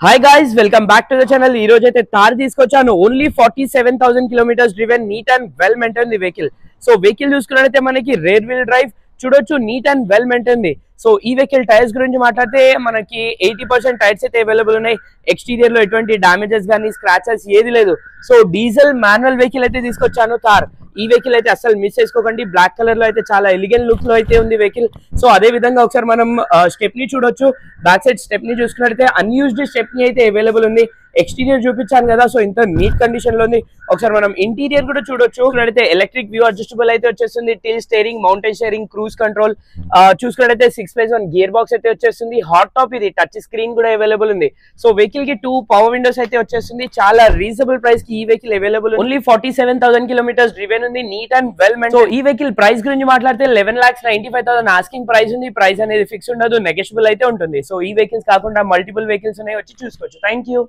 Hi guys welcome back to the channel. ఈ రోజు అయితే తార్ తీసుకొచ్చాను. Only 47,000 kilometres driven, neat and well maintain the vehicle. So vehicle చూసుకున్నట్లయితే మనకి రేర్ వీల్ డ్రైవ్ చూడొచ్చు, neat and well maintain the. So ఈ vehicle tyres గురించి మాట్లాడితే మనకి 80% టైర్స్ అయితే అవైలబుల్ ఉన్నాయి. ఎక్స్టీరియర్ లో ఎటువంటి డామేజెస్ కానీ స్క్రాచెస్ ఏది లేదు. సో డీజిల్ మాన్యువల్ వెహికల్ అయితే తీసుకొచ్చాను తార్. ఈ వెహికల్ అయితే అసలు మిస్ చేసుకోకండి. బ్లాక్ కలర్ లో అయితే చాలా ఎలిగెంట్ లుక్ లో అయితే ఉంది వెహికల్. సో అదే విధంగా ఒకసారి మనం స్టెప్ని చూడొచ్చు. బ్యాక్ సైడ్ స్టెప్ని చూసుకున్నట్లయితే అన్యూజ్డ్ స్టెప్ని అయితే అవైలబుల్ ఉంది. ఎక్స్టీరియర్ చూపించాను కదా, సో ఇంత నీట్ కండిషన్ లో ఉంది. ఒకసారి మనం ఇంటీరియర్ కూడా చూడొచ్చు. చూసుకున్నట్లయితే ఎలక్ట్రిక్ వ్యూ అడ్జస్టబుల్ అయితే వచ్చేస్తుంది. Till steering, mountain steering, cruise control. చూసుకున్నట్లయితే 6+1 గేర్ బాక్స్ అయితే వచ్చేస్తుంది. హాట్ టాప్ ఇది, టచ్ స్క్రీన్ కూడా అవైలబుల్ ఉంది. సో వెహికల్ కి 2 పవర్ విండోస్ అయితే వచ్చేస్తుంది. చాలా రీజనబుల్ ప్రైస్ కి ఈ vehicle available. Only 47,000 kilometres driven ఉంది, neat and well maintain. So ఈ వెహికల్ ప్రైస్ గురించి మాట్లాడితే 11,95,000 ఆస్కింగ్ ప్రైస్ ఉంది. ప్రైస్ అనేది ఫిక్స్ ఉండదు, నెగోషియబుల్ అయితే ఉంటుంది. సో ఈ వెహికల్స్ కాకుండా మల్టిపుల్ వెహికల్స్ ఉన్నాయి, వచ్చి చూసుకోవచ్చు. Thank you.